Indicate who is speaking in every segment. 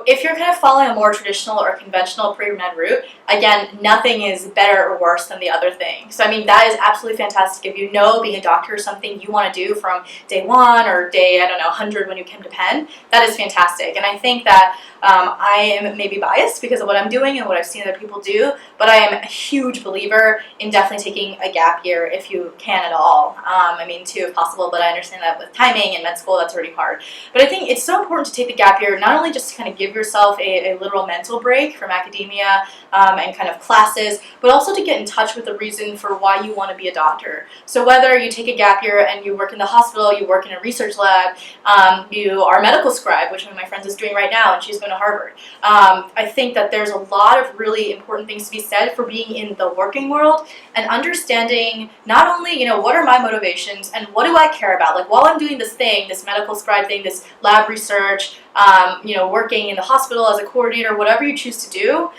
Speaker 1: if you're kind of following a more traditional or conventional pre-med route, again, nothing is better or worse than the other thing. So I mean, that is absolutely fantastic. If you know being a doctor is something you want to do from day one or day, I don't know, 100 when you came to Penn, that is fantastic. And I think that I am maybe biased because of what I'm doing and what I've seen other people do, but I am a huge believer in definitely taking a gap year if you can at all. I mean, two if possible, but I understand that with timing and med school, that's already hard. But I think it's so important to take the gap year, not only just to kind of give yourself a literal mental break from academia and kind of classes, but also to get in touch with the reason for why you want to be a doctor. So whether you take a gap year and you work in the hospital, you work in a research lab, you are a medical scribe, which one of my friends is doing right now, and she's going to Harvard. I think that there's a lot of really important things to be said for being in the working world and understanding not only, what are my motivations and what do I care about? Like while I'm doing this thing, this medical scribe thing, this lab research, working in the hospital as a coordinator, whatever you choose to do,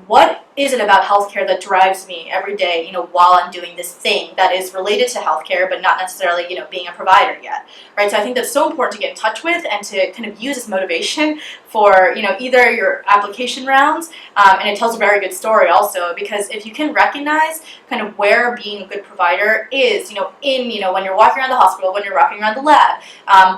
Speaker 1: what is it about healthcare that drives me every day, while I'm doing this thing that is related to healthcare, but not necessarily, being a provider yet, right? So I think that's so important to get in touch with and to kind of use as motivation for, either your application rounds, and it tells a very good story also, because if you can recognize kind of where being a good provider is, when you're walking around the hospital, when you're walking around the lab,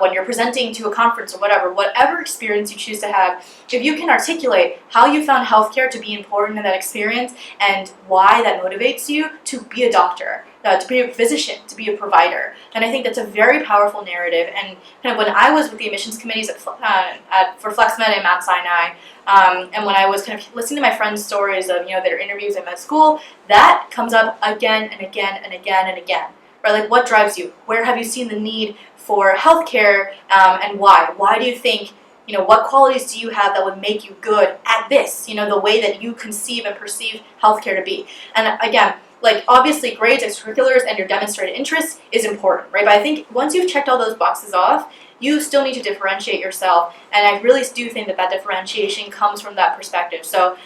Speaker 1: when you're presenting to a conference or whatever experience you choose to have, if you can articulate how you found healthcare to be important in that experience and why that motivates you to be a doctor, to be a physician, to be a provider, then I think that's a very powerful narrative. And kind of when I was with the admissions committees for FlexMed and Mount Sinai, and when I was kind of listening to my friends' stories of their interviews at med school, that comes up again and again and again and again. Right? Like, what drives you? Where have you seen the need for healthcare, and why? Why do you think? What qualities do you have that would make you good at this? The way that you conceive and perceive healthcare to be. And again, like obviously grades, extracurriculars, and your demonstrated interest is important, right? But I think once you've checked all those boxes off, you still need to differentiate yourself. And I really do think that differentiation comes from that perspective. So,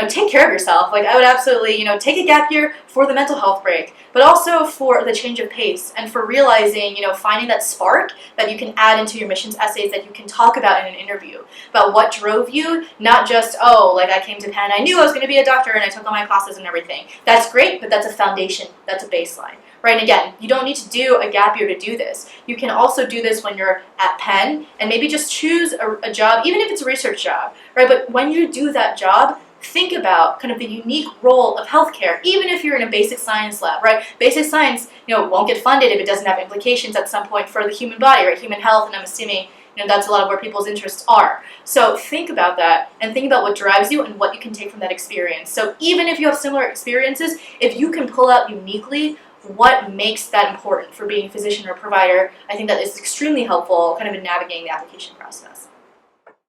Speaker 1: take care of yourself. Like I would absolutely, take a gap year for the mental health break, but also for the change of pace and for realizing, finding that spark that you can add into your missions essays that you can talk about in an interview about what drove you, not just, I came to Penn, I knew I was going to be a doctor and I took all my classes and everything. That's great, but that's a foundation, that's a baseline. Right, and again, you don't need to do a gap year to do this. You can also do this when you're at Penn and maybe just choose a job, even if it's a research job, right? But when you do that job, think about kind of the unique role of healthcare, even if you're in a basic science lab, right? Basic science, won't get funded if it doesn't have implications at some point for the human body, right? Human health, and I'm assuming, that's a lot of where people's interests are. So think about that and think about what drives you and what you can take from that experience. So even if you have similar experiences, if you can pull out uniquely what makes that important for being a physician or provider, I think that is extremely helpful kind of in navigating the application process.